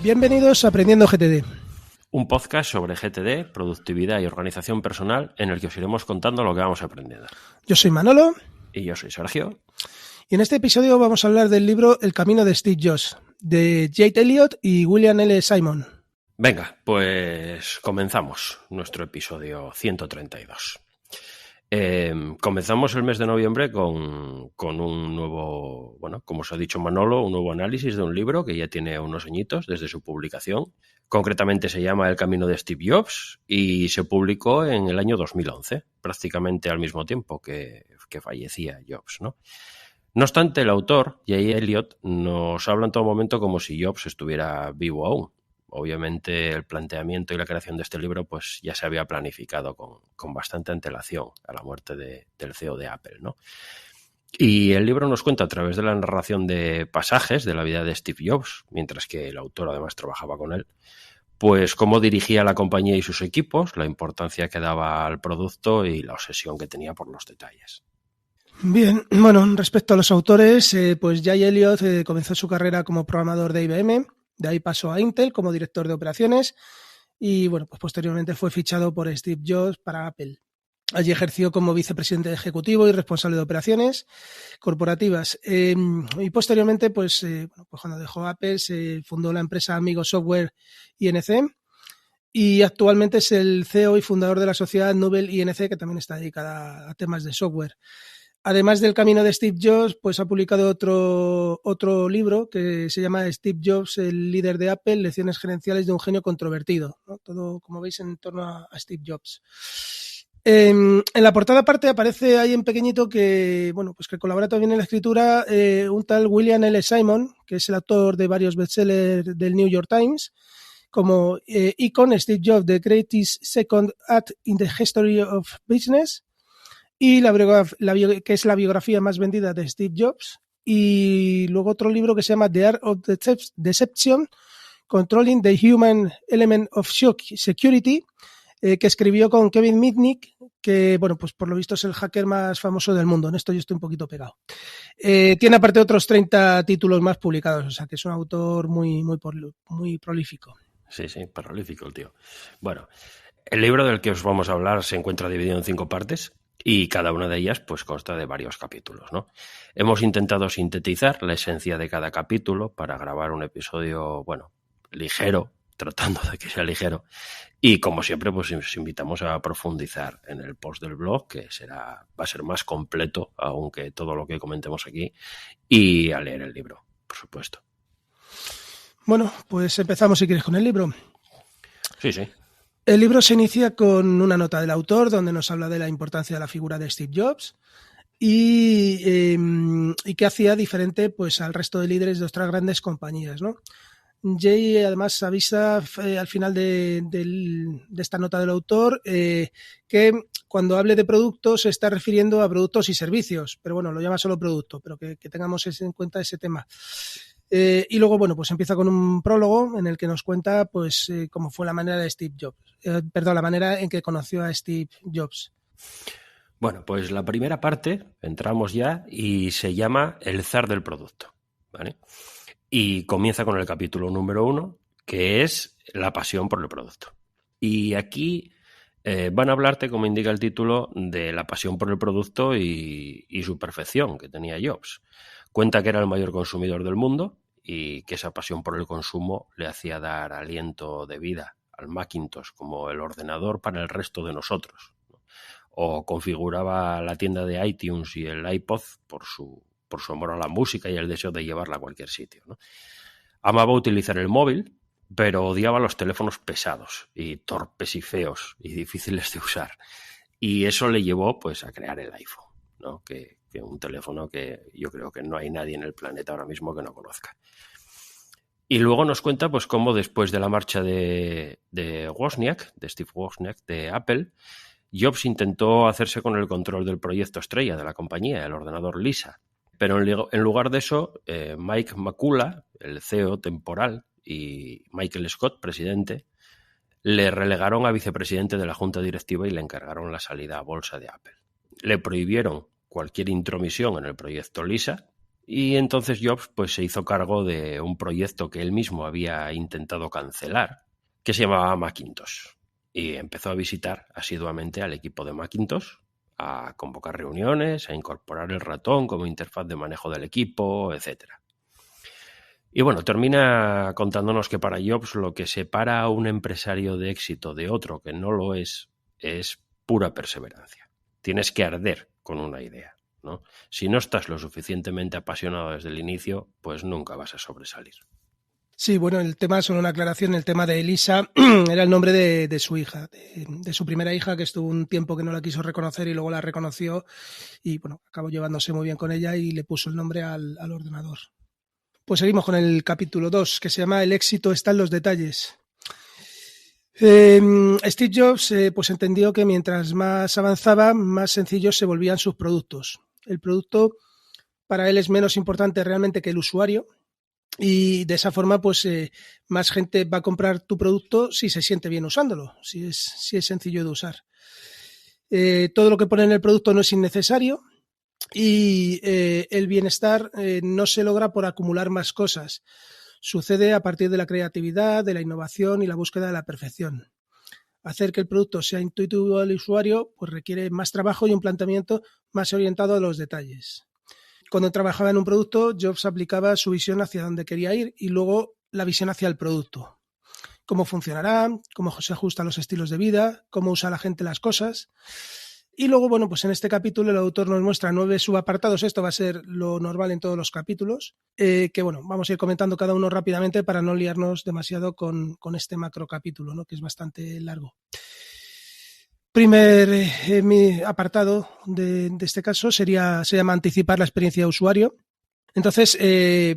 Bienvenidos a Aprendiendo GTD. Un podcast sobre GTD, productividad y organización personal en el que os iremos contando lo que vamos aprendiendo. Yo soy Manolo. Y yo soy Sergio. Y en este episodio vamos a hablar del libro El camino de Steve Jobs, de Jay Elliott y William L. Simon. Venga, pues comenzamos nuestro episodio 132. Comenzamos el mes de noviembre con un nuevo, como os ha dicho Manolo, un nuevo análisis de un libro que ya tiene unos añitos desde su publicación. Concretamente se llama El camino de Steve Jobs y se publicó en el año 2011, prácticamente al mismo tiempo que fallecía Jobs, ¿no? No obstante, el autor, Jay Elliott, nos habla en todo momento como si Jobs estuviera vivo aún. Obviamente el planteamiento y la creación de este libro pues ya se había planificado con bastante antelación a la muerte del CEO de Apple, ¿no? Y el libro nos cuenta a través de la narración de pasajes de la vida de Steve Jobs, mientras que el autor además trabajaba con él, pues cómo dirigía la compañía y sus equipos, la importancia que daba al producto y la obsesión que tenía por los detalles. Bien, bueno, respecto a los autores, pues Jay Elliott comenzó su carrera como programador de IBM, de ahí pasó a Intel como director de operaciones y bueno, pues posteriormente fue fichado por Steve Jobs para Apple. Allí ejerció como vicepresidente ejecutivo y responsable de operaciones corporativas. Y posteriormente, pues cuando dejó Apple, se fundó la empresa Amigo Software INC y actualmente es el CEO y fundador de la sociedad Nubel INC, que también está dedicada a temas de software. Además del camino de Steve Jobs, pues ha publicado otro libro que se llama Steve Jobs, el líder de Apple, lecciones gerenciales de un genio controvertido, ¿no? Todo, como veis, en torno a Steve Jobs. En la portada aparte aparece ahí en pequeño que, pues que colabora también en la escritura un tal William L. Simon, que es el autor de varios bestsellers del New York Times, como Icon, Steve Jobs, The Greatest Second Act in the History of Business, y que es la biografía más vendida de Steve Jobs, y luego otro libro que se llama The Art of Deception, Controlling the Human Element of Security, que escribió con Kevin Mitnick, que pues por lo visto es el hacker más famoso del mundo. En esto yo estoy un poquito pegado. Tiene aparte otros 30 títulos más publicados, o sea que es un autor muy prolífico. Sí, prolífico el tío. Bueno, el libro del que os vamos a hablar se encuentra dividido en 5 partes y cada una de ellas pues consta de varios capítulos, ¿no? Hemos intentado sintetizar la esencia de cada capítulo para grabar un episodio, ligero, tratando de que sea ligero. Y como siempre, pues os invitamos a profundizar en el post del blog, que va a ser más completo, aunque todo lo que comentemos aquí, y a leer el libro, por supuesto. Bueno, pues empezamos si quieres con el libro. Sí. El libro se inicia con una nota del autor donde nos habla de la importancia de la figura de Steve Jobs y que hacía diferente pues al resto de líderes de otras grandes compañías, ¿no? Jay además avisa al final de esta nota del autor que cuando hable de productos se está refiriendo a productos y servicios, pero lo llama solo producto, pero que tengamos en cuenta ese tema. Y luego, pues empieza con un prólogo en el que nos cuenta pues cómo fue la manera de Steve Jobs, la manera en que conoció a Steve Jobs. Bueno, pues la primera parte entramos ya y se llama El zar del producto, ¿vale? Y comienza con el capítulo número 1, que es la pasión por el producto. Y aquí van a hablarte, como indica el título, de la pasión por el producto y su perfección que tenía Jobs. Cuenta que era el mayor consumidor del mundo y que esa pasión por el consumo le hacía dar aliento de vida al Macintosh como el ordenador para el resto de nosotros, ¿no? O configuraba la tienda de iTunes y el iPod por su amor a la música y el deseo de llevarla a cualquier sitio, ¿no? Amaba utilizar el móvil, pero odiaba los teléfonos pesados y torpes y feos y difíciles de usar. Y eso le llevó pues a crear el iPhone, ¿no? Que un teléfono que yo creo que no hay nadie en el planeta ahora mismo que no conozca. Y luego nos cuenta pues cómo después de la marcha de Wozniak, de Steve Wozniak, de Apple, Jobs intentó hacerse con el control del proyecto estrella de la compañía, el ordenador Lisa. Pero en lugar de eso, Mike McCullough, el CEO temporal, y Michael Scott, presidente, le relegaron a vicepresidente de la junta directiva y le encargaron la salida a bolsa de Apple. Le prohibieron cualquier intromisión en el proyecto Lisa Y entonces Jobs pues, se hizo cargo de un proyecto que él mismo había intentado cancelar, que se llamaba Macintosh. Y empezó a visitar asiduamente al equipo de Macintosh, a convocar reuniones, a incorporar el ratón como interfaz de manejo del equipo, etc. Y bueno, termina contándonos que para Jobs lo que separa a un empresario de éxito de otro que no lo es pura perseverancia. Tienes que arder con una idea, ¿no? Si no estás lo suficientemente apasionado desde el inicio, pues nunca vas a sobresalir. Sí, bueno, el tema, solo una aclaración, el tema de Elisa era el nombre de su hija, de su primera hija, que estuvo un tiempo que no la quiso reconocer y luego la reconoció y bueno, acabó llevándose muy bien con ella y le puso el nombre al ordenador. Pues seguimos con el capítulo 2, que se llama El éxito está en los detalles. Steve Jobs pues entendió que mientras más avanzaba, más sencillos se volvían sus productos. El producto para él es menos importante realmente que el usuario y de esa forma pues más gente va a comprar tu producto si se siente bien usándolo, si es sencillo de usar. Todo lo que pone en el producto no es innecesario y el bienestar no se logra por acumular más cosas. Sucede a partir de la creatividad, de la innovación y la búsqueda de la perfección. Hacer que el producto sea intuitivo al usuario pues requiere más trabajo y un planteamiento más orientado a los detalles. Cuando trabajaba en un producto, Jobs aplicaba su visión hacia dónde quería ir y luego la visión hacia el producto. Cómo funcionará, cómo se ajusta a los estilos de vida, cómo usa la gente las cosas. Y luego, bueno, pues en este capítulo el autor nos muestra 9 subapartados. Esto va a ser lo normal en todos los capítulos, que bueno, vamos a ir comentando cada uno rápidamente para no liarnos demasiado con este macro capítulo, ¿no? Que es bastante largo. Primer apartado de este caso se llama anticipar la experiencia de usuario. Entonces,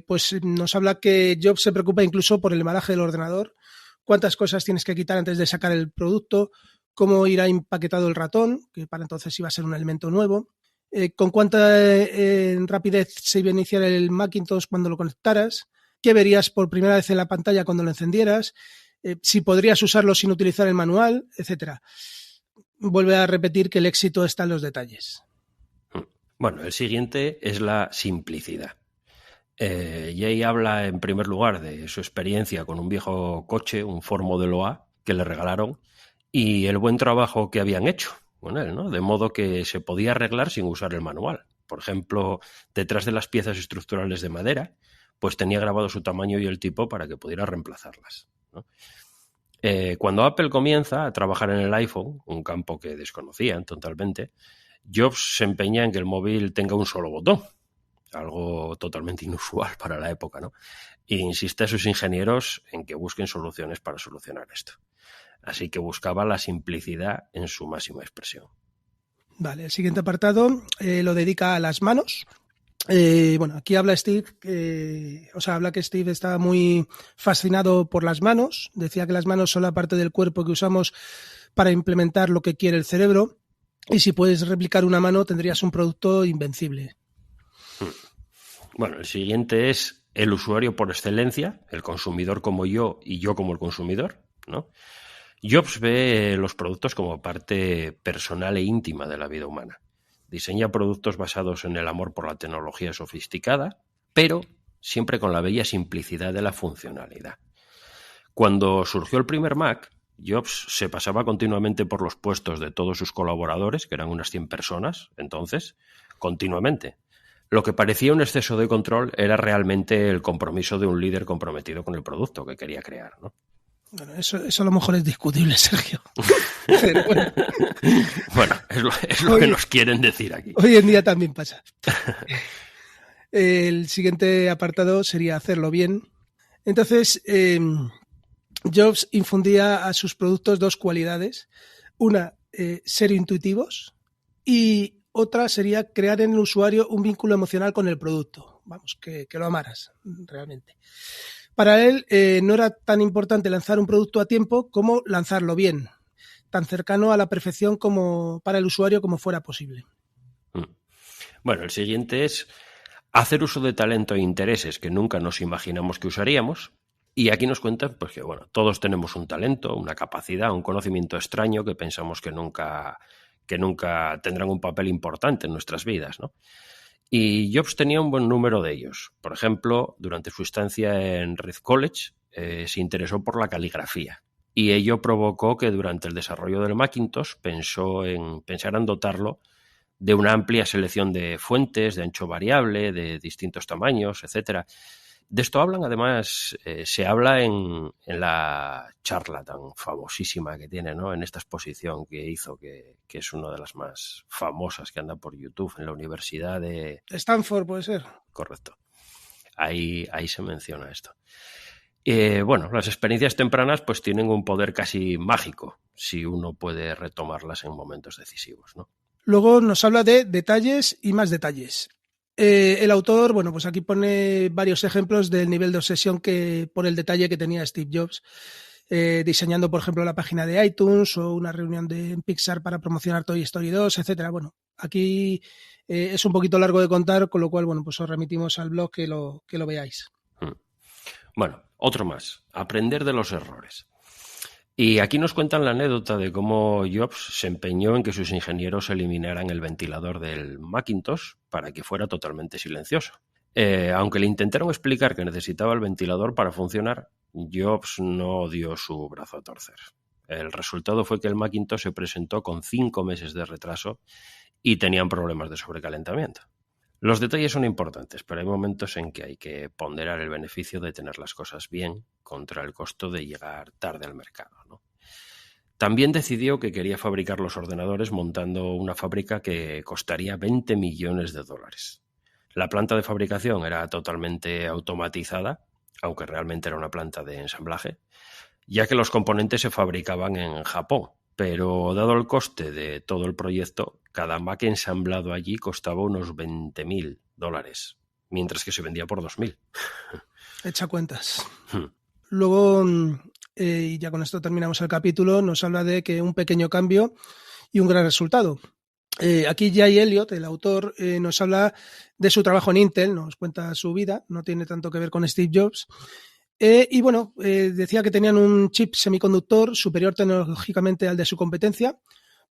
pues nos habla que Jobs se preocupa incluso por el embalaje del ordenador, cuántas cosas tienes que quitar antes de sacar el producto, cómo irá empaquetado el ratón, que para entonces iba a ser un elemento nuevo, con cuánta rapidez se iba a iniciar el Macintosh cuando lo conectaras, qué verías por primera vez en la pantalla cuando lo encendieras, si podrías usarlo sin utilizar el manual, etcétera. Vuelve a repetir que el éxito está en los detalles. Bueno, el siguiente es la simplicidad. Jay habla en primer lugar de su experiencia con un viejo coche, un Ford Modelo A, que le regalaron, y el buen trabajo que habían hecho con él, ¿no? De modo que se podía arreglar sin usar el manual. Por ejemplo, detrás de las piezas estructurales de madera, pues tenía grabado su tamaño y el tipo para que pudiera reemplazarlas, ¿no? Cuando Apple comienza a trabajar en el iPhone, un campo que desconocían totalmente, Jobs se empeña en que el móvil tenga un solo botón, algo totalmente inusual para la época, ¿no? E insiste a sus ingenieros en que busquen soluciones para solucionar esto. Así que buscaba la simplicidad en su máxima expresión. Vale, el siguiente apartado lo dedica a las manos. Bueno, aquí habla Steve, habla que Steve está muy fascinado por las manos. Decía que las manos son la parte del cuerpo que usamos para implementar lo que quiere el cerebro. Y si puedes replicar una mano, tendrías un producto invencible. Bueno, el siguiente es el usuario por excelencia, el consumidor como yo y yo como el consumidor, ¿no? Jobs ve los productos como parte personal e íntima de la vida humana. Diseña productos basados en el amor por la tecnología sofisticada, pero siempre con la bella simplicidad de la funcionalidad. Cuando surgió el primer Mac, Jobs se pasaba continuamente por los puestos de todos sus colaboradores, que eran unas 100 personas entonces, continuamente. Lo que parecía un exceso de control era realmente el compromiso de un líder comprometido con el producto que quería crear, ¿no? Bueno, eso a lo mejor es discutible, Sergio. Pero bueno, bueno, es lo que nos quieren decir aquí. Hoy en día también pasa. El siguiente apartado sería hacerlo bien. Entonces, Jobs infundía a sus productos 2 cualidades. Una, ser intuitivos, y otra sería crear en el usuario un vínculo emocional con el producto. Vamos, que lo amaras realmente. Para él no era tan importante lanzar un producto a tiempo como lanzarlo bien, tan cercano a la perfección como para el usuario como fuera posible. Bueno, el siguiente es hacer uso de talento e intereses que nunca nos imaginamos que usaríamos. Y aquí nos cuentan pues, que bueno, todos tenemos un talento, una capacidad, un conocimiento extraño que pensamos que nunca tendrán un papel importante en nuestras vidas, ¿no? Y Jobs tenía un buen número de ellos. Por ejemplo, durante su estancia en Reed College, se interesó por la caligrafía. Y ello provocó que durante el desarrollo del Macintosh pensara en dotarlo de una amplia selección de fuentes, de ancho variable, de distintos tamaños, etcétera. De esto hablan, además, se habla en la charla tan famosísima que tiene, ¿no? En esta exposición que hizo, que es una de las más famosas que anda por YouTube, en la Universidad de Stanford, puede ser. Correcto. Ahí se menciona esto. Bueno, las experiencias tempranas pues tienen un poder casi mágico si uno puede retomarlas en momentos decisivos, ¿no? Luego nos habla de detalles y más detalles. El autor, bueno, pues aquí pone varios ejemplos del nivel de obsesión por el detalle que tenía Steve Jobs, diseñando, por ejemplo, la página de iTunes o una reunión en Pixar para promocionar Toy Story 2, etcétera. Bueno, aquí es un poquito largo de contar, con lo cual, bueno, pues os remitimos al blog que lo veáis. Bueno, otro más, aprender de los errores. Y aquí nos cuentan la anécdota de cómo Jobs se empeñó en que sus ingenieros eliminaran el ventilador del Macintosh para que fuera totalmente silencioso. Aunque le intentaron explicar que necesitaba el ventilador para funcionar, Jobs no dio su brazo a torcer. El resultado fue que el Macintosh se presentó con 5 meses de retraso y tenían problemas de sobrecalentamiento. Los detalles son importantes, pero hay momentos en que hay que ponderar el beneficio de tener las cosas bien contra el costo de llegar tarde al mercado, ¿no? También decidió que quería fabricar los ordenadores montando una fábrica que costaría $20 millones. La planta de fabricación era totalmente automatizada, aunque realmente era una planta de ensamblaje, ya que los componentes se fabricaban en Japón. Pero dado el coste de todo el proyecto, cada Mac ensamblado allí costaba unos $20.000, mientras que se vendía por 2.000. Echa cuentas. Luego, y ya con esto terminamos el capítulo, nos habla de que un pequeño cambio y un gran resultado. Aquí Jay Elliott, el autor, nos habla de su trabajo en Intel, nos cuenta su vida, no tiene tanto que ver con Steve Jobs. Y bueno, decía que tenían un chip semiconductor superior tecnológicamente al de su competencia,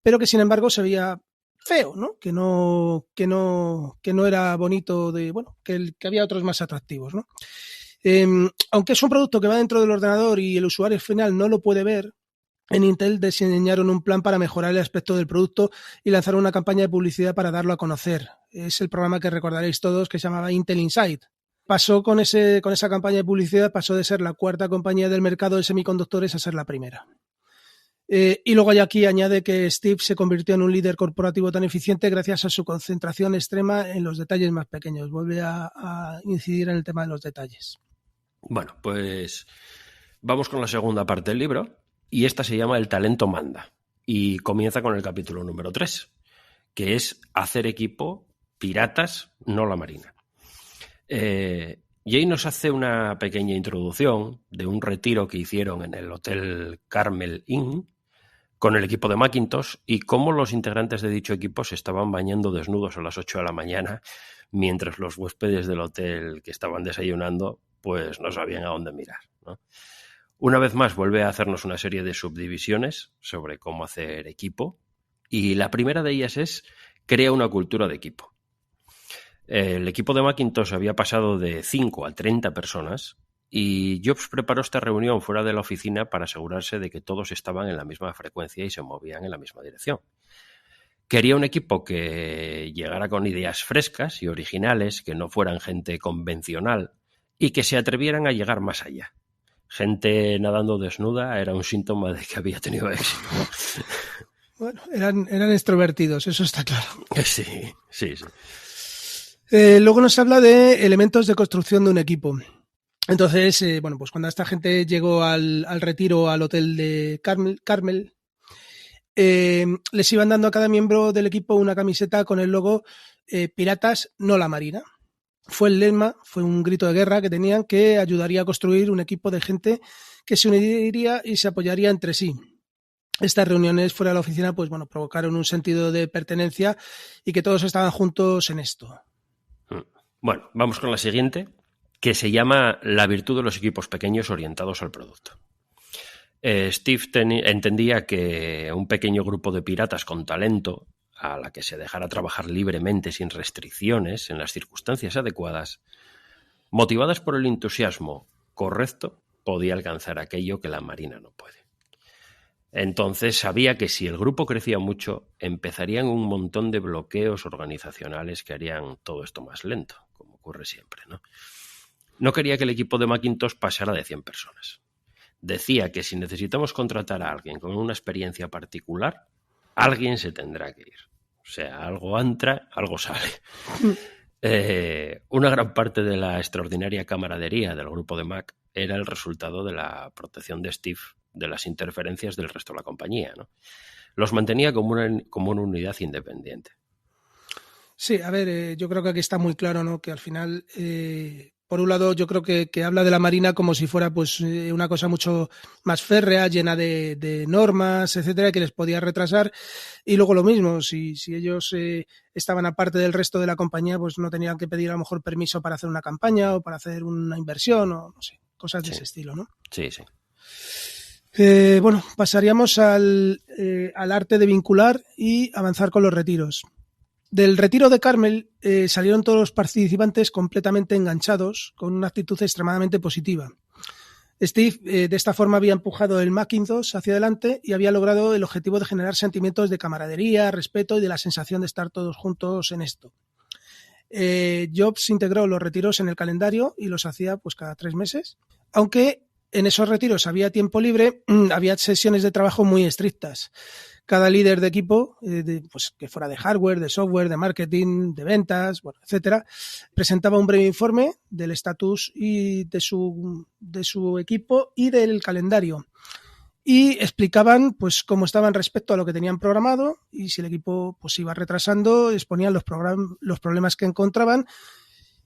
pero que sin embargo se veía feo, ¿no? Que no era bonito, que había otros más atractivos, ¿no? Aunque es un producto que va dentro del ordenador y el usuario final no lo puede ver, en Intel diseñaron un plan para mejorar el aspecto del producto y lanzaron una campaña de publicidad para darlo a conocer. Es el programa que recordaréis todos, que se llamaba Intel Inside. Pasó con esa campaña de publicidad, pasó de ser la cuarta compañía del mercado de semiconductores a ser la primera. Y luego aquí añade que Steve se convirtió en un líder corporativo tan eficiente gracias a su concentración extrema en los detalles más pequeños. Vuelve a incidir en el tema de los detalles. Bueno, pues vamos con la segunda parte del libro, y esta se llama El talento manda, y comienza con el capítulo número 3, que es hacer equipo, piratas, no la marina. Jay nos hace una pequeña introducción de un retiro que hicieron en el Hotel Carmel Inn con el equipo de Macintosh y cómo los integrantes de dicho equipo se estaban bañando desnudos a las 8 de la mañana mientras los huéspedes del hotel que estaban desayunando pues no sabían a dónde mirar, ¿no? Una vez más vuelve a hacernos una serie de subdivisiones sobre cómo hacer equipo, y la primera de ellas es crea una cultura de equipo. El equipo de Macintosh había pasado de 5 a 30 personas y Jobs preparó esta reunión fuera de la oficina para asegurarse de que todos estaban en la misma frecuencia y se movían en la misma dirección. Quería un equipo que llegara con ideas frescas y originales, que no fueran gente convencional y que se atrevieran a llegar más allá. Gente nadando desnuda era un síntoma de que había tenido éxito, ¿no? Bueno, eran extrovertidos, eso está claro. Sí. Luego nos habla de elementos de construcción de un equipo. Entonces, pues cuando esta gente llegó al retiro, al hotel de Carmel, les iban dando a cada miembro del equipo una camiseta con el logo Piratas, no la Marina. Fue el lema, fue un grito de guerra que tenían, que ayudaría a construir un equipo de gente que se uniría y se apoyaría entre sí. Estas reuniones fuera de la oficina, pues bueno, provocaron un sentido de pertenencia y que todos estaban juntos en esto. Bueno, vamos con la siguiente, que se llama La virtud de los equipos pequeños orientados al producto. Steve entendía que un pequeño grupo de piratas con talento a la que se dejara trabajar libremente sin restricciones en las circunstancias adecuadas, motivadas por el entusiasmo correcto, podía alcanzar aquello que la Marina no puede. Entonces sabía que si el grupo crecía mucho, empezarían un montón de bloqueos organizacionales que harían todo esto más lento, como ocurre siempre, ¿no? No quería que el equipo de Macintosh pasara de 100 personas. Decía que si necesitamos contratar a alguien con una experiencia particular, alguien se tendrá que ir. O sea, algo entra, algo sale. Una gran parte de la extraordinaria camaradería del grupo de Mac era el resultado de la protección de Steve de las interferencias del resto de la compañía, ¿no? Los mantenía como una unidad independiente. Sí, a ver, yo creo que aquí está muy claro, ¿no? Que al final, por un lado, yo creo que habla de la Marina como si fuera pues una cosa mucho más férrea, llena de normas, etcétera, que les podía retrasar. Y luego lo mismo, si ellos estaban aparte del resto de la compañía, pues no tenían que pedir a lo mejor permiso para hacer una campaña o para hacer una inversión o no sé, cosas de ese estilo, ¿no? Sí, sí. Bueno, pasaríamos al arte de vincular y avanzar con los retiros. Del retiro de Carmel salieron todos los participantes completamente enganchados, con una actitud extremadamente positiva. Steve de esta forma había empujado el Macintosh hacia adelante y había logrado el objetivo de generar sentimientos de camaradería, respeto y de la sensación de estar todos juntos en esto. Jobs integró los retiros en el calendario y los hacía pues cada 3 meses, aunque en esos retiros había tiempo libre, había sesiones de trabajo muy estrictas. Cada líder de equipo, pues que fuera de hardware, de software, de marketing, de ventas, bueno, etcétera, presentaba un breve informe del estatus y de su equipo y del calendario. Y explicaban pues cómo estaban respecto a lo que tenían programado y si el equipo pues iba retrasando, exponían los problemas que encontraban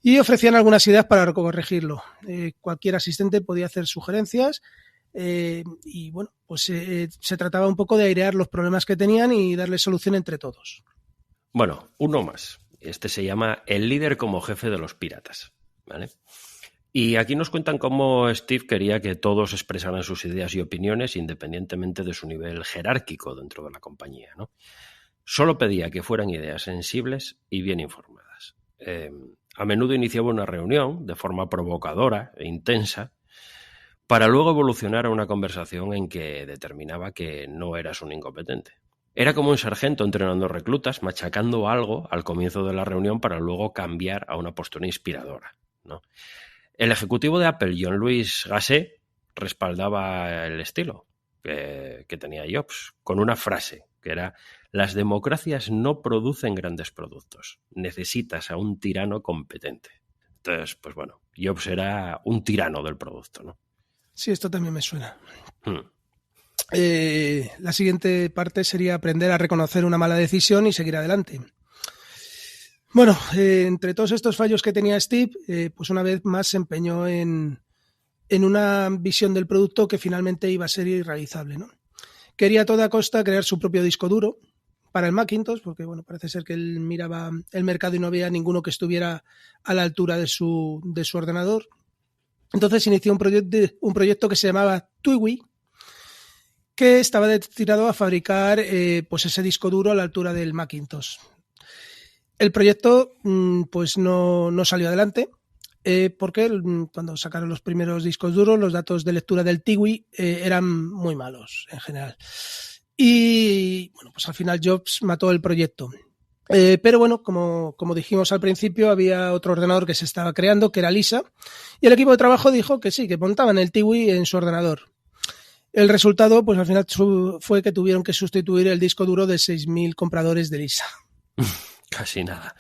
y ofrecían algunas ideas para corregirlo. Cualquier asistente podía hacer sugerencias y bueno, pues se trataba un poco de airear los problemas que tenían y darle solución entre todos. Bueno, uno más. Este se llama El líder como jefe de los piratas, ¿vale? Y aquí nos cuentan cómo Steve quería que todos expresaran sus ideas y opiniones independientemente de su nivel jerárquico dentro de la compañía, ¿no? Solo pedía que fueran ideas sensibles y bien informadas. A menudo iniciaba una reunión de forma provocadora e intensa para luego evolucionar a una conversación en que determinaba que no eras un incompetente. Era como un sargento entrenando reclutas, machacando algo al comienzo de la reunión para luego cambiar a una postura inspiradora, ¿no? El ejecutivo de Apple, John Louis Gasset, respaldaba el estilo que tenía Jobs con una frase que era: las democracias no producen grandes productos, necesitas a un tirano competente. Entonces, pues bueno, Jobs era un tirano del producto, ¿no? Sí, esto también me suena. La siguiente parte sería aprender a reconocer una mala decisión y seguir adelante. Bueno, entre todos estos fallos que tenía Steve, pues una vez más se empeñó en una visión del producto que finalmente iba a ser irrealizable, ¿no? Quería a toda costa crear su propio disco duro para el Macintosh, porque bueno, parece ser que él miraba el mercado y no había ninguno que estuviera a la altura de su ordenador. Entonces inició un proyecto que se llamaba TUIWI, que estaba destinado a fabricar pues ese disco duro a la altura del Macintosh. El proyecto pues no salió adelante porque cuando sacaron los primeros discos duros los datos de lectura del TIWI eran muy malos en general. Y bueno, pues al final Jobs mató el proyecto. Pero bueno, como dijimos al principio, había otro ordenador que se estaba creando, que era Lisa, y el equipo de trabajo dijo que sí, que montaban el TIWI en su ordenador. El resultado, pues al final fue que tuvieron que sustituir el disco duro de 6.000 compradores de Lisa. Casi nada.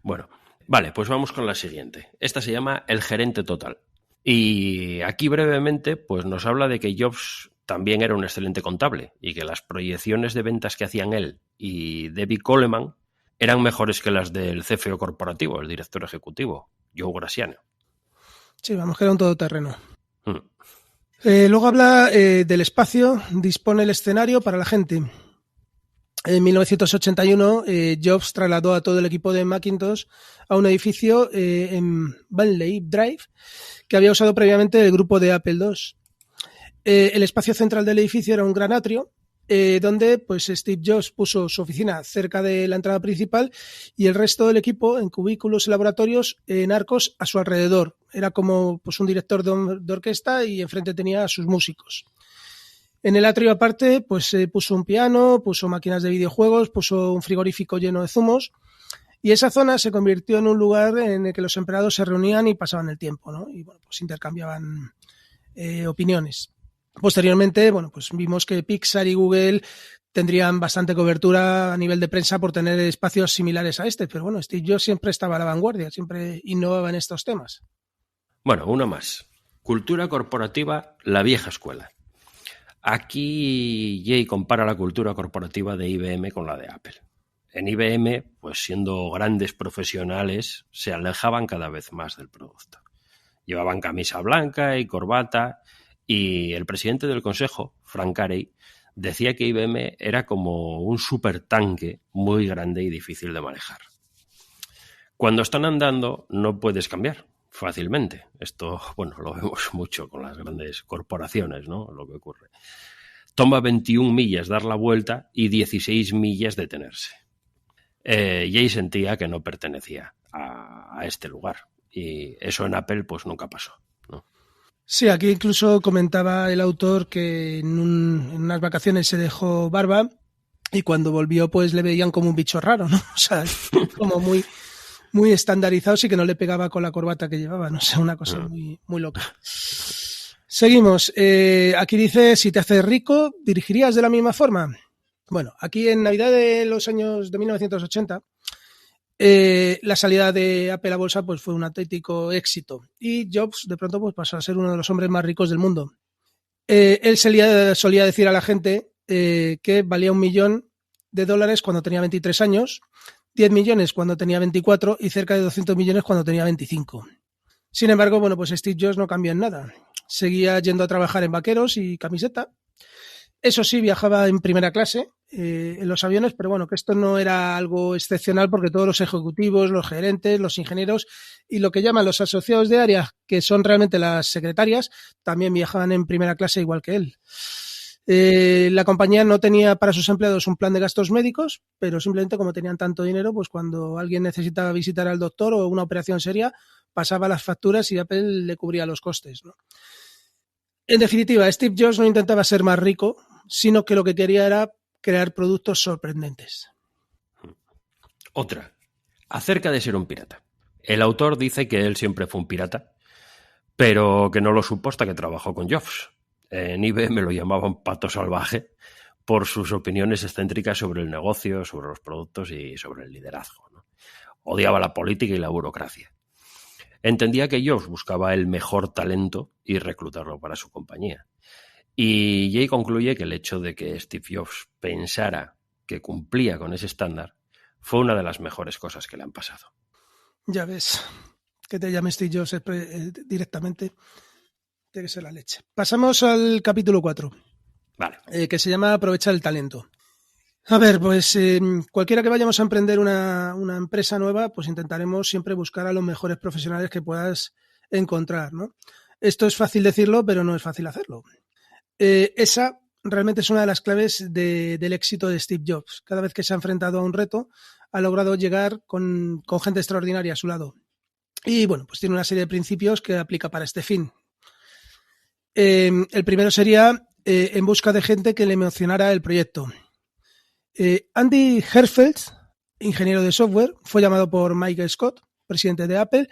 Bueno, vale, pues vamos con la siguiente. Esta se llama El gerente total. Y aquí brevemente pues nos habla de que Jobs también era un excelente contable y que las proyecciones de ventas que hacían él y Debbie Coleman eran mejores que las del CFO corporativo, el director ejecutivo, Joe Graziano. Sí, vamos, que era un todoterreno. Luego habla del espacio, dispone el escenario para la gente. En 1981, Jobs trasladó a todo el equipo de Macintosh a un edificio en Burnley Drive que había usado previamente el grupo de Apple II. El espacio central del edificio era un gran atrio donde pues Steve Jobs puso su oficina cerca de la entrada principal y el resto del equipo en cubículos y laboratorios en arcos a su alrededor. Era como pues un director de orquesta y enfrente tenía a sus músicos. En el atrio aparte pues puso un piano, puso máquinas de videojuegos, puso un frigorífico lleno de zumos y esa zona se convirtió en un lugar en el que los empleados se reunían y pasaban el tiempo, ¿no? Y bueno, pues intercambiaban opiniones. Posteriormente, bueno, pues vimos que Pixar y Google tendrían bastante cobertura a nivel de prensa por tener espacios similares a este, pero bueno, Steve Jobs siempre estaba a la vanguardia, siempre innovaba en estos temas. Bueno, una más. Cultura corporativa, la vieja escuela. Aquí Jay compara la cultura corporativa de IBM con la de Apple. En IBM, pues siendo grandes profesionales, se alejaban cada vez más del producto. Llevaban camisa blanca y corbata, y el presidente del consejo, Frank Carey, decía que IBM era como un supertanque muy grande y difícil de manejar. Cuando están andando no puedes cambiar fácilmente. Esto, bueno, lo vemos mucho con las grandes corporaciones, ¿no? Lo que ocurre. Toma 21 millas dar la vuelta y 16 millas detenerse. Jay sentía que no pertenecía a este lugar. Y eso en Apple pues nunca pasó, ¿no? Sí, aquí incluso comentaba el autor que en unas vacaciones se dejó barba y cuando volvió pues le veían como un bicho raro, ¿no? O sea, como muy estandarizado, sí que no le pegaba con la corbata que llevaba, no sé, una cosa muy loca. Seguimos. Aquí dice, si te haces rico, ¿dirigirías de la misma forma? Bueno, aquí en Navidad de los años de 1980, la salida de Apple a bolsa pues fue un auténtico éxito y Jobs de pronto pues pasó a ser uno de los hombres más ricos del mundo. Él solía decir a la gente que valía $1 millón cuando tenía 23 años, 10 millones cuando tenía 24 y cerca de 200 millones cuando tenía 25. Sin embargo, bueno, pues Steve Jobs no cambió en nada. Seguía yendo a trabajar en vaqueros y camiseta. Eso sí, viajaba en primera clase en los aviones, pero bueno, que esto no era algo excepcional porque todos los ejecutivos, los gerentes, los ingenieros y lo que llaman los asociados de área, que son realmente las secretarias, también viajaban en primera clase igual que él. La compañía no tenía para sus empleados un plan de gastos médicos, pero simplemente como tenían tanto dinero, pues cuando alguien necesitaba visitar al doctor o una operación seria, pasaba las facturas y Apple le cubría los costes, ¿no? En definitiva, Steve Jobs no intentaba ser más rico, sino que lo que quería era crear productos sorprendentes. Otra, acerca de ser un pirata. El autor dice que él siempre fue un pirata, pero que no lo supo hasta que trabajó con Jobs. En IBM lo llamaban pato salvaje por sus opiniones excéntricas sobre el negocio, sobre los productos y sobre el liderazgo, ¿no? Odiaba la política y la burocracia. Entendía que Jobs buscaba el mejor talento y reclutarlo para su compañía. Y Jay concluye que el hecho de que Steve Jobs pensara que cumplía con ese estándar fue una de las mejores cosas que le han pasado. Ya ves, que te llame Steve Jobs directamente, tiene que ser la leche. Pasamos al capítulo 4, Vale. Que se llama Aprovechar el talento. A ver, pues cualquiera que vayamos a emprender una empresa nueva, pues intentaremos siempre buscar a los mejores profesionales que puedas encontrar, ¿no? Esto es fácil decirlo, pero no es fácil hacerlo. Esa realmente es una de las claves del éxito de Steve Jobs. Cada vez que se ha enfrentado a un reto, ha logrado llegar con gente extraordinaria a su lado. Y bueno, pues tiene una serie de principios que aplica para este fin. El primero sería en busca de gente que le emocionara el proyecto. Andy Herfeld, ingeniero de software, fue llamado por Mike Scott, presidente de Apple,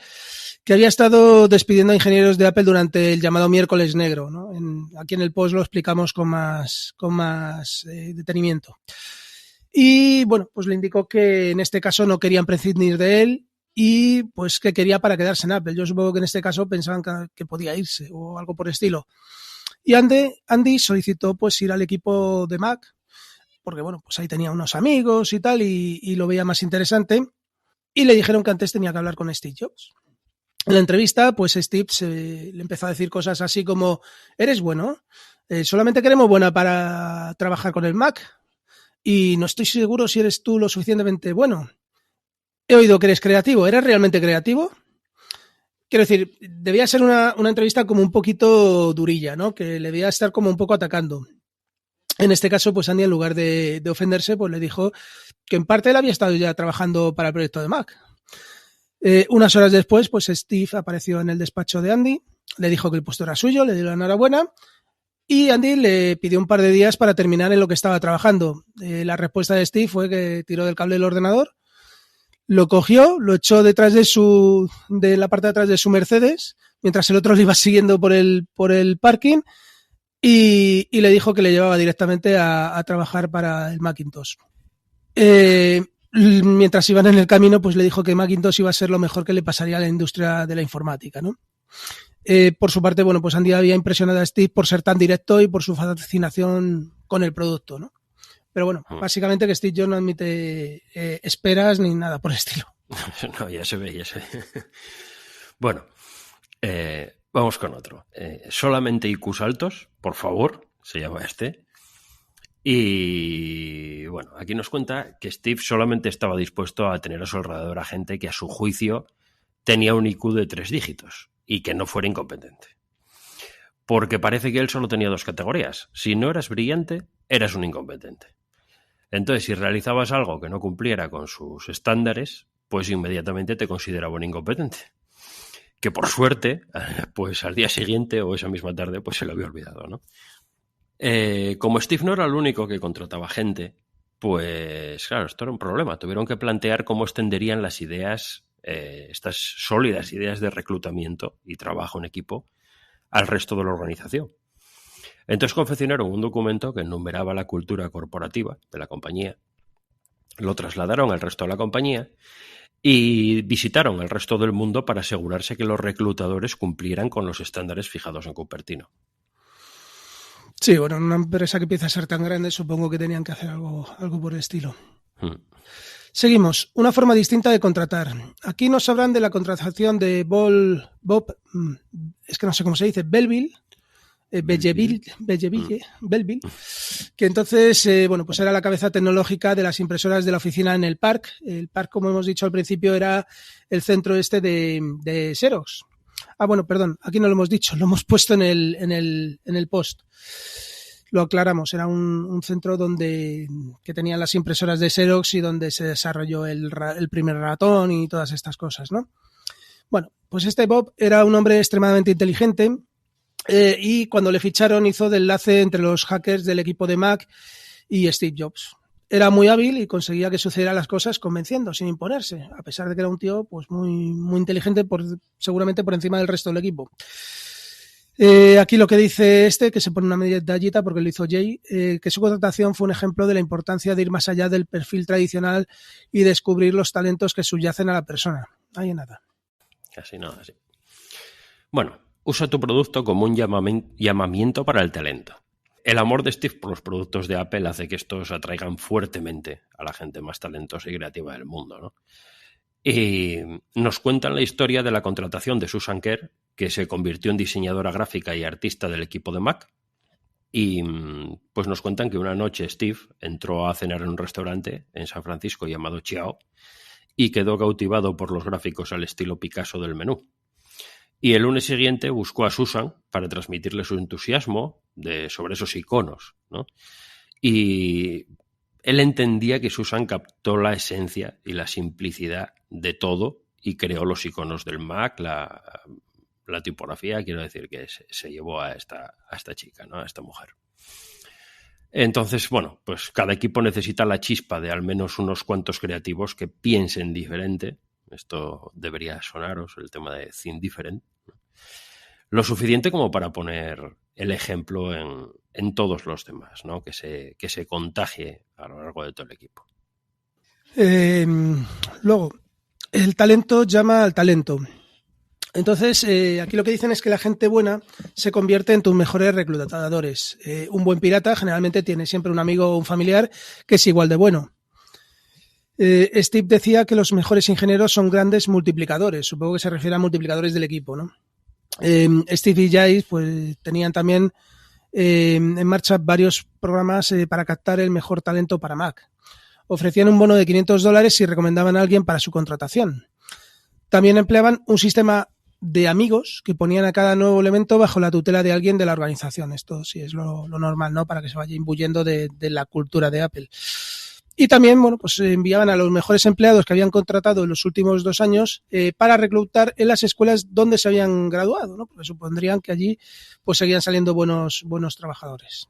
que había estado despidiendo a ingenieros de Apple durante el llamado miércoles negro, ¿no? Aquí en el post lo explicamos con más detenimiento. Y bueno, pues le indicó que en este caso no querían prescindir de él y pues que quería para quedarse en Apple. Yo supongo que en este caso pensaban que podía irse o algo por el estilo. Y Andy solicitó pues ir al equipo de Mac, porque bueno, pues ahí tenía unos amigos y tal, y lo veía más interesante, y le dijeron que antes tenía que hablar con Steve Jobs. En la entrevista, pues Steve le empezó a decir cosas así como, eres bueno, solamente queremos buena para trabajar con el Mac, y no estoy seguro si eres tú lo suficientemente bueno. He oído que eres creativo, ¿eres realmente creativo? Quiero decir, debía ser una entrevista como un poquito durilla, ¿no? Que le debía estar como un poco atacando. En este caso, pues Andy, en lugar de ofenderse, pues le dijo que en parte él había estado ya trabajando para el proyecto de Mac. Unas horas después, pues Steve apareció en el despacho de Andy, le dijo que el puesto era suyo, le dio la enhorabuena y Andy le pidió un par de días para terminar en lo que estaba trabajando. La respuesta de Steve fue que tiró del cable del ordenador, lo cogió, lo echó detrás de la parte de atrás de su Mercedes, mientras el otro le iba siguiendo por el parking y le dijo que le llevaba directamente a trabajar para el Macintosh. Mientras iban en el camino, pues le dijo que Macintosh iba a ser lo mejor que le pasaría a la industria de la informática, ¿no? Por su parte, bueno, pues Andy había impresionado a Steve por ser tan directo y por su fascinación con el producto, ¿no? Pero bueno, básicamente que Steve Jobs no admite esperas ni nada por el estilo. No, ya se ve. Bueno, vamos con otro. Solamente IQs altos, por favor, se llama este. Y bueno, aquí nos cuenta que Steve solamente estaba dispuesto a tener a su alrededor a gente que a su juicio tenía un IQ de 3 dígitos y que no fuera incompetente. Porque parece que él solo tenía 2 categorías. Si no eras brillante, eras un incompetente. Entonces, si realizabas algo que no cumpliera con sus estándares, pues inmediatamente te consideraba un incompetente. Que por suerte, pues al día siguiente o esa misma tarde, pues se lo había olvidado, ¿no? Como Steve no era el único que contrataba gente, pues claro, esto era un problema. Tuvieron que plantear cómo extenderían las ideas, estas sólidas ideas de reclutamiento y trabajo en equipo al resto de la organización. Entonces confeccionaron un documento que enumeraba la cultura corporativa de la compañía, lo trasladaron al resto de la compañía y visitaron el resto del mundo para asegurarse que los reclutadores cumplieran con los estándares fijados en Cupertino. Sí, bueno, en una empresa que empieza a ser tan grande, supongo que tenían que hacer algo por el estilo. Seguimos. Una forma distinta de contratar. Aquí nos hablan de la contratación de Bob, es que no sé cómo se dice, Belleville, que entonces, bueno, pues era la cabeza tecnológica de las impresoras de la oficina en el Park. El Park, como hemos dicho al principio, era el centro de Xerox. Bueno, perdón, aquí no lo hemos dicho, lo hemos puesto en el post. Lo aclaramos, era un centro que tenían las impresoras de Xerox y donde se desarrolló el primer ratón y todas estas cosas, ¿no? Bueno, pues este Bob era un hombre extremadamente inteligente y cuando le ficharon hizo de enlace entre los hackers del equipo de Mac y Steve Jobs. Era muy hábil y conseguía que sucedieran las cosas convenciendo, sin imponerse, a pesar de que era un tío pues muy, muy inteligente, seguramente por encima del resto del equipo. Aquí lo que dice que se pone una medallita porque lo hizo Jay, que su contratación fue un ejemplo de la importancia de ir más allá del perfil tradicional y descubrir los talentos que subyacen a la persona. Ahí nada. Casi nada, sí. Bueno, usa tu producto como un llamamiento para el talento. El amor de Steve por los productos de Apple hace que estos atraigan fuertemente a la gente más talentosa y creativa del mundo, ¿no? Y nos cuentan la historia de la contratación de Susan Kerr, que se convirtió en diseñadora gráfica y artista del equipo de Mac. Y pues nos cuentan que una noche Steve entró a cenar en un restaurante en San Francisco llamado Chiao y quedó cautivado por los gráficos al estilo Picasso del menú. Y el lunes siguiente buscó a Susan para transmitirle su entusiasmo sobre esos iconos, ¿no? Y él entendía que Susan captó la esencia y la simplicidad de todo y creó los iconos del Mac, la tipografía. Quiero decir que se llevó a esta chica, ¿no? A esta mujer. Entonces, bueno, pues cada equipo necesita la chispa de al menos unos cuantos creativos que piensen diferente. Esto debería sonaros, el tema de Think Different, ¿no? Lo suficiente como para poner el ejemplo en todos los demás, ¿no? Que se contagie a lo largo de todo el equipo. Luego, el talento llama al talento. Entonces, aquí lo que dicen es que la gente buena se convierte en tus mejores reclutadores. Un buen pirata generalmente tiene siempre un amigo o un familiar que es igual de bueno. Steve decía que los mejores ingenieros son grandes multiplicadores. Supongo que se refiere a multiplicadores del equipo, ¿no? Steve y Jay pues tenían también en marcha varios programas para captar el mejor talento para Mac. Ofrecían un bono de $500 si recomendaban a alguien para su contratación. También empleaban un sistema de amigos que ponían a cada nuevo elemento bajo la tutela de alguien de la organización. Esto sí es lo normal, ¿no? Para que se vaya imbuyendo de la cultura de Apple. Y también, bueno, pues enviaban a los mejores empleados que habían contratado en los últimos 2 años para reclutar en las escuelas donde se habían graduado, ¿no? Porque supondrían que allí pues seguían saliendo buenos trabajadores.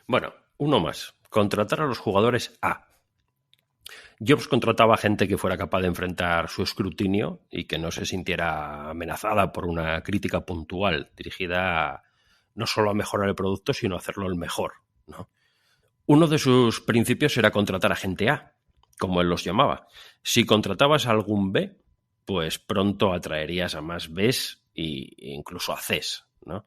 Bueno, uno más. Contratar a los jugadores A. Jobs contrataba a gente que fuera capaz de enfrentar su escrutinio y que no se sintiera amenazada por una crítica puntual dirigida no solo a mejorar el producto, sino a hacerlo el mejor, ¿no? Uno de sus principios era contratar a gente A, como él los llamaba. Si contratabas a algún B, pues pronto atraerías a más Bs e incluso a Cs, ¿no?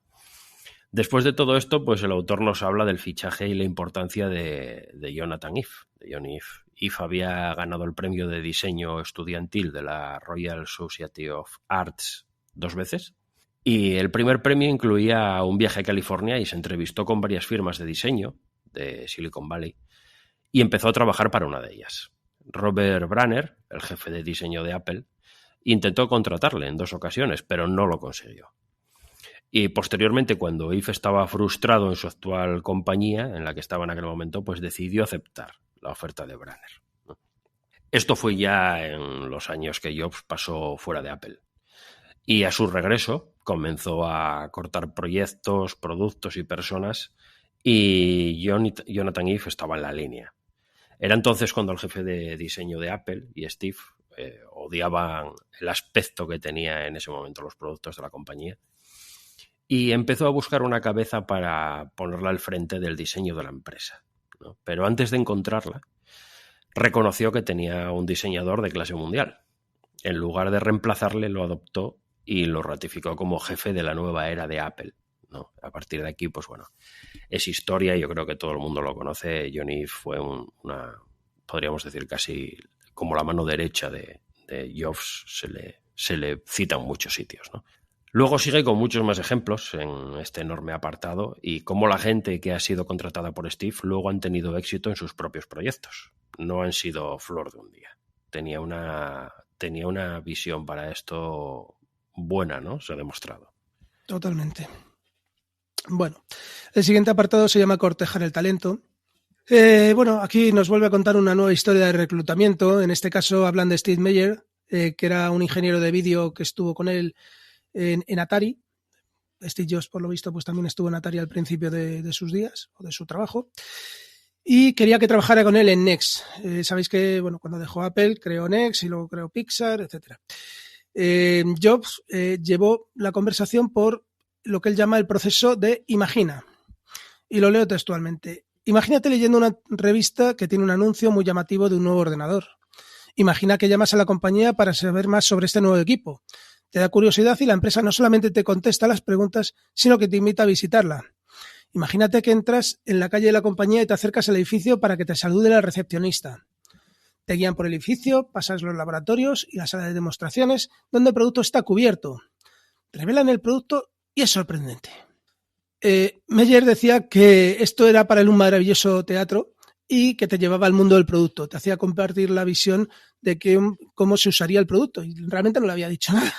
Después de todo esto, pues el autor nos habla del fichaje y la importancia de Jonathan Ive, de John Ive. Ive había ganado el premio de diseño estudiantil de la Royal Society of Arts 2 veces. Y el primer premio incluía un viaje a California y se entrevistó con varias firmas de diseño de Silicon Valley y empezó a trabajar para una de ellas. Robert Branner, el jefe de diseño de Apple, intentó contratarle en 2 ocasiones, pero no lo consiguió. Y posteriormente, cuando Ive estaba frustrado en su actual compañía, en la que estaba en aquel momento, pues decidió aceptar la oferta de Branner. Esto fue ya en los años que Jobs pasó fuera de Apple. Y a su regreso comenzó a cortar proyectos, productos y personas, y Jonathan Ive estaba en la línea. Era entonces cuando el jefe de diseño de Apple y Steve odiaban el aspecto que tenía en ese momento los productos de la compañía. Y empezó a buscar una cabeza para ponerla al frente del diseño de la empresa, ¿no? Pero antes de encontrarla, reconoció que tenía un diseñador de clase mundial. En lugar de reemplazarle, lo adoptó y lo ratificó como jefe de la nueva era de Apple, ¿no? A partir de aquí, pues bueno, es historia y yo creo que todo el mundo lo conoce. John Ive fue podríamos decir casi como la mano derecha de Jobs, se le cita en muchos sitios, ¿no? Luego sigue con muchos más ejemplos en este enorme apartado y cómo la gente que ha sido contratada por Steve luego han tenido éxito en sus propios proyectos. No han sido flor de un día. Tenía una visión para esto buena, ¿no? Se ha demostrado. Totalmente. Bueno, el siguiente apartado se llama Cortejar el talento. Bueno, aquí nos vuelve a contar una nueva historia de reclutamiento. En este caso hablan de Steve Meyer, que era un ingeniero de vídeo que estuvo con él en Atari. Steve Jobs, por lo visto, pues también estuvo en Atari al principio de sus días o de su trabajo. Y quería que trabajara con él en Next. Sabéis que, bueno, cuando dejó Apple, creó Next y luego creó Pixar, etc. Jobs llevó la conversación por lo que él llama el proceso de imagina. Y lo leo textualmente. Imagínate leyendo una revista que tiene un anuncio muy llamativo de un nuevo ordenador. Imagina que llamas a la compañía para saber más sobre este nuevo equipo. Te da curiosidad y la empresa no solamente te contesta las preguntas, sino que te invita a visitarla. Imagínate que entras en la calle de la compañía y te acercas al edificio para que te salude la recepcionista. Te guían por el edificio, pasas los laboratorios y la sala de demostraciones donde el producto está cubierto. Revelan el producto y es sorprendente. Meyer decía que esto era para él un maravilloso teatro y que te llevaba al mundo del producto. Te hacía compartir la visión de cómo se usaría el producto y realmente no le había dicho nada.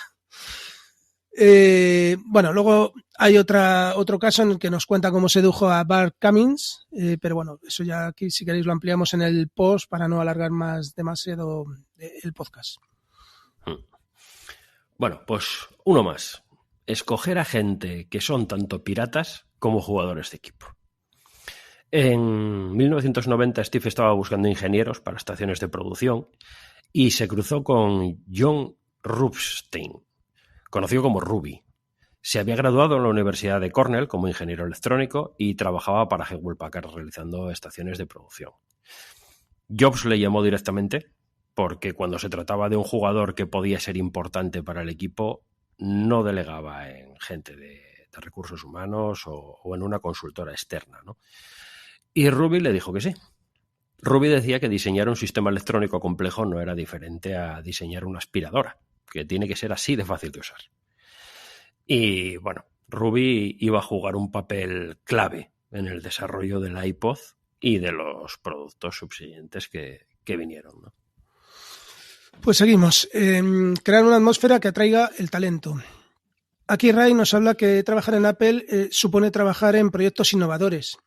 Bueno, luego hay otro caso en el que nos cuenta cómo sedujo a Bart Cummings, pero bueno, eso ya aquí si queréis lo ampliamos en el post para no alargar más demasiado el podcast. Bueno, pues uno más. Escoger a gente que son tanto piratas como jugadores de equipo. En 1990 Steve estaba buscando ingenieros para estaciones de producción y se cruzó con John Rubinstein, conocido como Ruby. Se había graduado en la Universidad de Cornell como ingeniero electrónico y trabajaba para Hewlett Packard realizando estaciones de producción. Jobs le llamó directamente porque cuando se trataba de un jugador que podía ser importante para el equipo, no delegaba en gente de recursos humanos o en una consultora externa, ¿no? Y Ruby le dijo que sí. Ruby decía que diseñar un sistema electrónico complejo no era diferente a diseñar una aspiradora, que tiene que ser así de fácil de usar. Y bueno, Ruby iba a jugar un papel clave en el desarrollo del iPod y de los productos subsiguientes que vinieron, ¿no? Pues seguimos. Crear una atmósfera que atraiga el talento. Aquí Ray nos habla que trabajar en Apple supone trabajar en proyectos innovadores,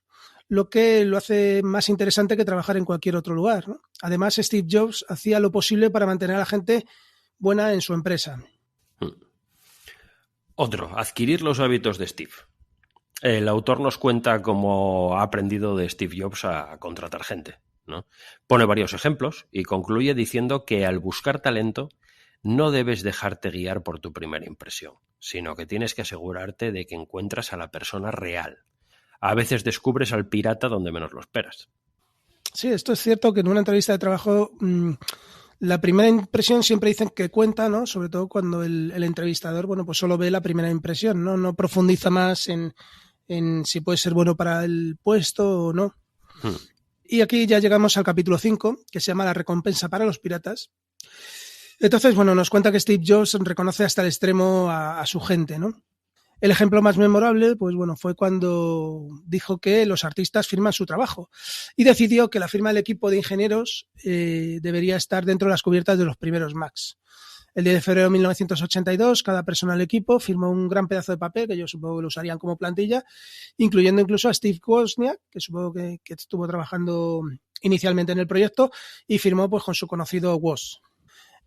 lo que lo hace más interesante que trabajar en cualquier otro lugar, ¿no? Además, Steve Jobs hacía lo posible para mantener a la gente buena en su empresa. Otro, adquirir los hábitos de Steve. El autor nos cuenta cómo ha aprendido de Steve Jobs a contratar gente, ¿no? Pone varios ejemplos y concluye diciendo que al buscar talento no debes dejarte guiar por tu primera impresión, sino que tienes que asegurarte de que encuentras a la persona real. A veces descubres al pirata donde menos lo esperas. Sí, esto es cierto que en una entrevista de trabajo la primera impresión siempre dicen que cuenta, ¿no? Sobre todo cuando el entrevistador, bueno, pues solo ve la primera impresión, ¿no? No profundiza más en si puede ser bueno para el puesto o no. Y aquí ya llegamos al capítulo 5, que se llama La recompensa para los piratas. Entonces, bueno, nos cuenta que Steve Jobs reconoce hasta el extremo a su gente, ¿no? El ejemplo más memorable, pues bueno, fue cuando dijo que los artistas firman su trabajo y decidió que la firma del equipo de ingenieros debería estar dentro de las cubiertas de los primeros Macs. El 10 de febrero de 1982, cada persona del equipo firmó un gran pedazo de papel, que yo supongo que lo usarían como plantilla, incluyendo incluso a Steve Wozniak, que supongo que estuvo trabajando inicialmente en el proyecto, y firmó pues con su conocido Woz.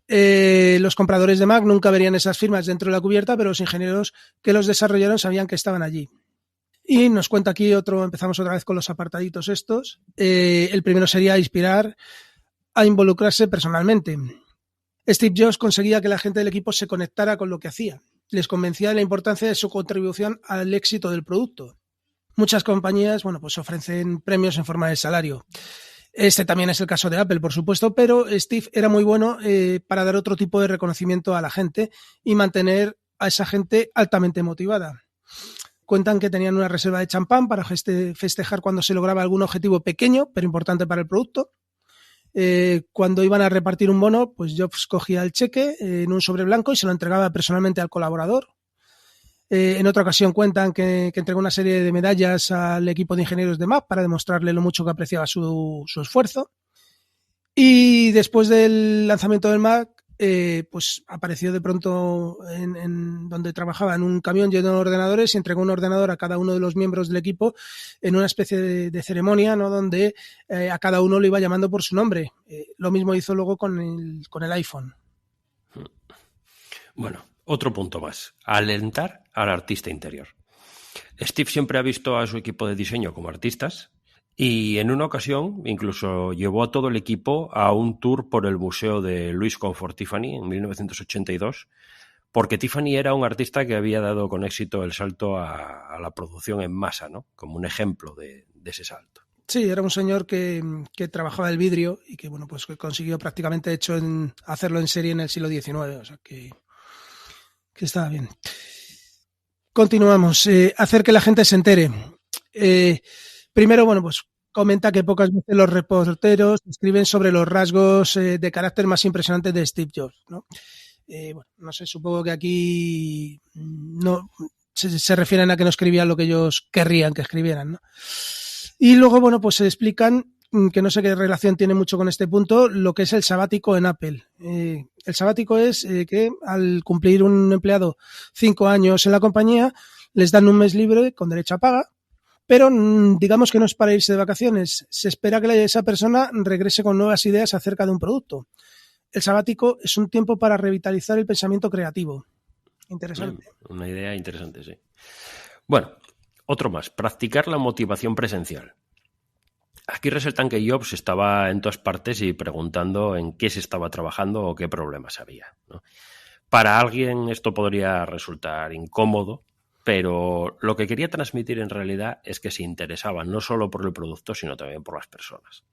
Los compradores de Mac nunca verían esas firmas dentro de la cubierta, pero los ingenieros que los desarrollaron sabían que estaban allí. Y nos cuenta aquí empezamos otra vez con los apartaditos estos. El primero sería inspirar a involucrarse personalmente. Steve Jobs conseguía que la gente del equipo se conectara con lo que hacía. Les convencía de la importancia de su contribución al éxito del producto. Muchas compañías, bueno, pues ofrecen premios en forma de salario. Este también es el caso de Apple, por supuesto, pero Steve era muy bueno para dar otro tipo de reconocimiento a la gente y mantener a esa gente altamente motivada. Cuentan que tenían una reserva de champán para festejar cuando se lograba algún objetivo pequeño, pero importante para el producto. Cuando iban a repartir un bono, pues Jobs cogía el cheque en un sobre blanco y se lo entregaba personalmente al colaborador. En otra ocasión cuentan que entregó una serie de medallas al equipo de ingenieros de Mac para demostrarle lo mucho que apreciaba su esfuerzo. Y después del lanzamiento del Mac, pues apareció de pronto en donde trabajaba en un camión lleno de ordenadores y entregó un ordenador a cada uno de los miembros del equipo en una especie de ceremonia, ¿no? Donde a cada uno lo iba llamando por su nombre. Lo mismo hizo luego con el iPhone. Bueno, otro punto más. Alentar al artista interior. Steve siempre ha visto a su equipo de diseño como artistas y en una ocasión incluso llevó a todo el equipo a un tour por el museo de Louis Comfort Tiffany en 1982, porque Tiffany era un artista que había dado con éxito el salto a la producción en masa, ¿no? Como un ejemplo de ese salto. Sí, era un señor que trabajaba el vidrio y que bueno, pues que consiguió prácticamente hacerlo en serie en el siglo XIX, o sea que estaba bien. Continuamos. Hacer que la gente se entere. Primero, bueno, pues comenta que pocas veces los reporteros escriben sobre los rasgos de carácter más impresionantes de Steve Jobs, ¿no? Bueno, no sé, supongo que aquí no se refieren a que no escribían lo que ellos querrían que escribieran, ¿no? Y luego, bueno, pues se explican, que no sé qué relación tiene mucho con este punto, lo que es el sabático en Apple. El sabático es que al cumplir un empleado 5 años en la compañía, les dan un mes libre con derecho a paga, pero digamos que no es para irse de vacaciones. Se espera que esa persona regrese con nuevas ideas acerca de un producto. El sabático es un tiempo para revitalizar el pensamiento creativo. Interesante. Una idea interesante, sí. Bueno, otro más. Practicar la motivación presencial. Aquí resaltan que Jobs estaba en todas partes y preguntando en qué se estaba trabajando o qué problemas había, ¿no? Para alguien esto podría resultar incómodo, pero lo que quería transmitir en realidad es que se interesaba no solo por el producto, sino también por las personas.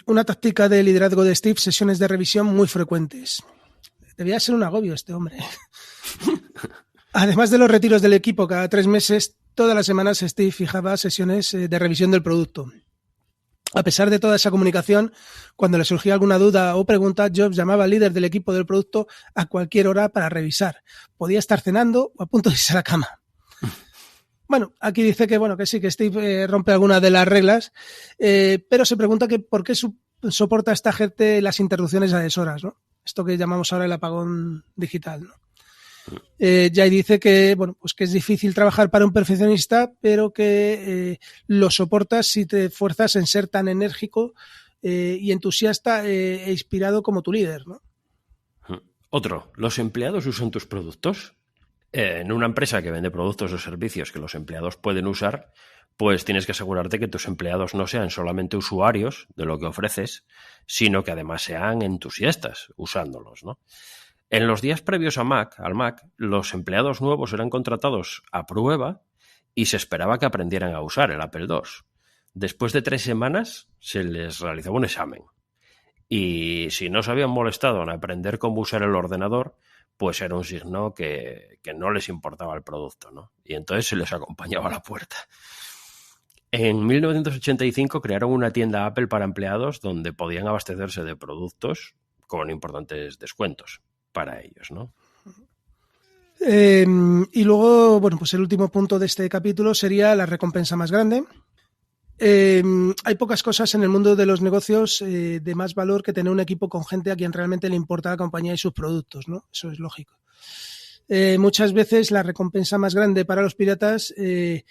Una táctica de liderazgo de Steve, sesiones de revisión muy frecuentes. Debía ser un agobio este hombre. Además de los retiros del equipo cada 3 meses, todas las semanas Steve fijaba sesiones de revisión del producto. A pesar de toda esa comunicación, cuando le surgía alguna duda o pregunta, Jobs llamaba al líder del equipo del producto a cualquier hora para revisar. Podía estar cenando o a punto de irse a la cama. Bueno, aquí dice que sí, que Steve rompe alguna de las reglas, pero se pregunta que por qué su soporta esta gente las interrupciones a deshoras, ¿no? Esto que llamamos ahora el apagón digital, ¿no? Jay dice que, bueno, pues que es difícil trabajar para un perfeccionista, pero que lo soportas si te esfuerzas en ser tan enérgico y entusiasta e inspirado como tu líder, ¿no? Otro, ¿los empleados usan tus productos? En una empresa que vende productos o servicios que los empleados pueden usar, pues tienes que asegurarte que tus empleados no sean solamente usuarios de lo que ofreces, sino que además sean entusiastas usándolos, ¿no? En los días previos al Mac, los empleados nuevos eran contratados a prueba y se esperaba que aprendieran a usar el Apple II. Después de 3 semanas se les realizaba un examen. Y si no se habían molestado en aprender cómo usar el ordenador, pues era un signo que no les importaba el producto, ¿no? Y entonces se les acompañaba a la puerta. En 1985 crearon una tienda Apple para empleados donde podían abastecerse de productos con importantes descuentos para ellos, ¿no? Y luego, bueno, pues el último punto de este capítulo sería la recompensa más grande. Hay pocas cosas en el mundo de los negocios de más valor que tener un equipo con gente a quien realmente le importa la compañía y sus productos, ¿no? Eso es lógico. Muchas veces la recompensa más grande para los piratas de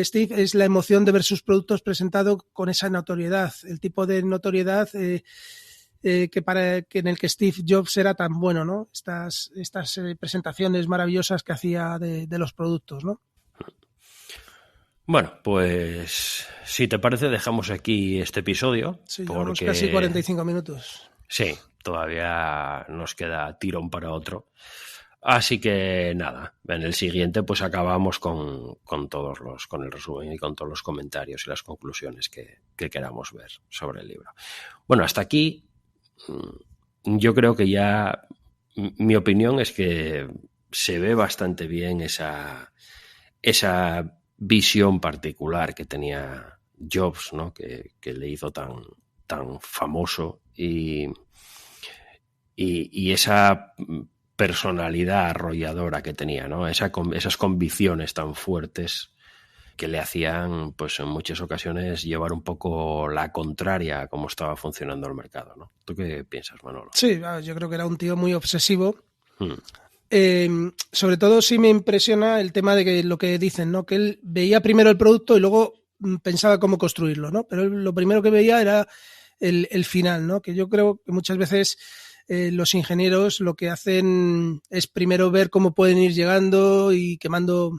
Steve es la emoción de ver sus productos presentados con esa notoriedad, el tipo de notoriedad que en el que Steve Jobs era tan bueno, ¿no? Estas presentaciones maravillosas que hacía de los productos, ¿no? Bueno, pues si te parece dejamos aquí este episodio. Sí, llevamos casi 45 minutos. Sí, todavía nos queda tirón para otro. Así que nada, en el siguiente pues acabamos con el resumen y con todos los comentarios y las conclusiones que queramos ver sobre el libro. Bueno, hasta aquí yo creo que ya mi opinión es que se ve bastante bien esa visión particular que tenía Jobs, ¿no? Que le hizo tan famoso y esa personalidad arrolladora que tenía, ¿no? Esas convicciones tan fuertes que le hacían, pues en muchas ocasiones, llevar un poco la contraria a cómo estaba funcionando el mercado, ¿no? ¿Tú qué piensas, Manolo? Sí, yo creo que era un tío muy obsesivo. Sobre todo sí me impresiona el tema de que lo que dicen, ¿no? Que él veía primero el producto y luego pensaba cómo construirlo, ¿no? Pero él, lo primero que veía era el final, ¿no? Que yo creo que muchas veces los ingenieros lo que hacen es primero ver cómo pueden ir llegando y quemando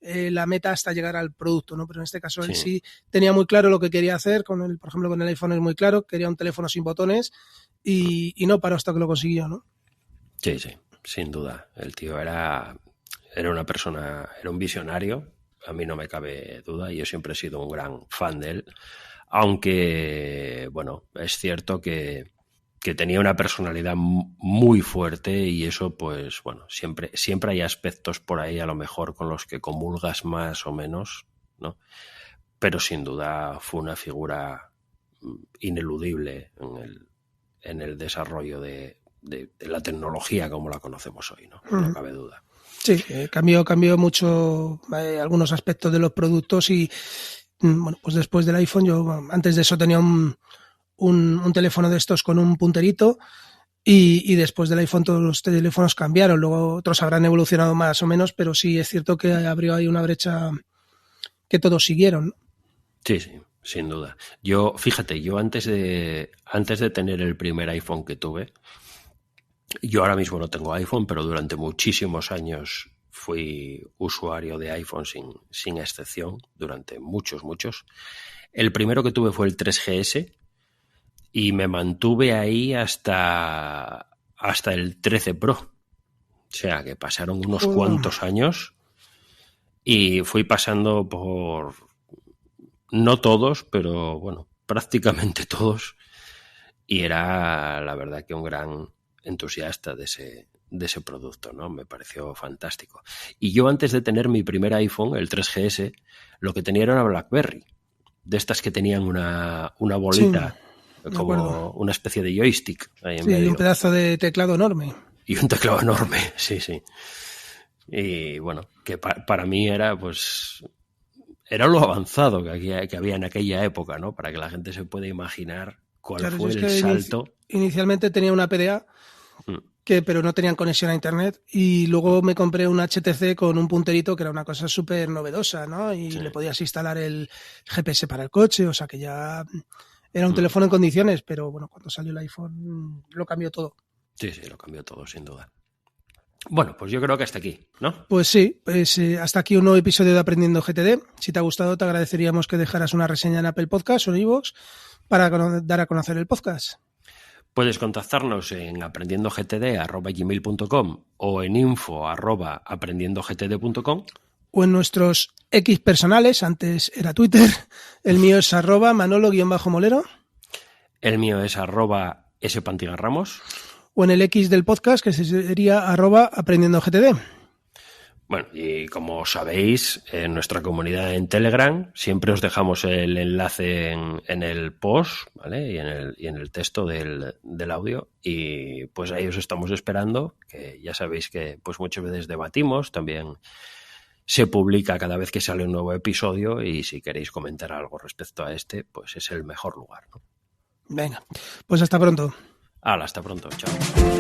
la meta hasta llegar al producto, ¿no? Pero en este caso él sí tenía muy claro lo que quería hacer, por ejemplo con el iPhone es muy claro, quería un teléfono sin botones y no paró hasta que lo consiguió, ¿no? Sí, sin duda. El tío era una persona, era un visionario, a mí no me cabe duda, y yo siempre he sido un gran fan de él, aunque, bueno, es cierto que tenía una personalidad muy fuerte y eso, pues, bueno, siempre hay aspectos por ahí a lo mejor con los que comulgas más o menos, ¿no? Pero sin duda fue una figura ineludible en el desarrollo de la tecnología como la conocemos hoy, ¿no? No cabe duda. Sí, cambió mucho algunos aspectos de los productos y, bueno, pues después del iPhone, yo antes de eso tenía un teléfono de estos con un punterito y después del iPhone todos los teléfonos cambiaron, luego otros habrán evolucionado más o menos, pero sí es cierto que abrió ahí una brecha que todos siguieron, ¿no? Sí, sin duda. Yo antes de tener el primer iPhone que tuve, yo ahora mismo no tengo iPhone, pero durante muchísimos años fui usuario de iPhone sin excepción, durante muchos. El primero que tuve fue el 3GS y me mantuve ahí hasta el 13 Pro. O sea, que pasaron unos cuantos años y fui pasando por, no todos, pero bueno, prácticamente todos. Y era, la verdad, que un gran entusiasta de ese producto, ¿no? Me pareció fantástico. Y yo antes de tener mi primer iPhone, el 3GS, lo que tenía era una BlackBerry, de estas que tenían una bolita, como una especie de joystick ahí en medio. Y un pedazo de teclado enorme. Y un teclado enorme, sí. Y bueno, que para mí era, pues, era lo avanzado que había en aquella época, ¿no? Para que la gente se pueda imaginar cuál Claro, fue es el que salto. inicialmente tenía una PDA, pero no tenían conexión a internet, y luego me compré un HTC con un punterito que era una cosa súper novedosa, ¿no? Y Sí. le podías instalar el GPS para el coche, o sea que ya era un teléfono en condiciones, pero bueno, cuando salió el iPhone lo cambió todo. Sí, lo cambió todo, sin duda. Bueno, pues yo creo que hasta aquí, ¿no? Pues sí, hasta aquí un nuevo episodio de Aprendiendo GTD. Si te ha gustado, te agradeceríamos que dejaras una reseña en Apple Podcast o en iVoox para dar a conocer el podcast. Puedes contactarnos en aprendiendogtd@gmail.com o en info@aprendiendogtd.com o en nuestros X personales, antes era Twitter, el mío es @manolo_molero. El mío es @spantigarramos. O en el X del podcast, que sería @aprendiendogtd. Bueno, y como sabéis, en nuestra comunidad en Telegram siempre os dejamos el enlace en el post, ¿vale? Y en el texto del audio. Y pues ahí os estamos esperando, que ya sabéis que pues muchas veces debatimos, también se publica cada vez que sale un nuevo episodio, y si queréis comentar algo respecto a este, pues es el mejor lugar, ¿no? Venga, pues hasta pronto. Hasta pronto, chao.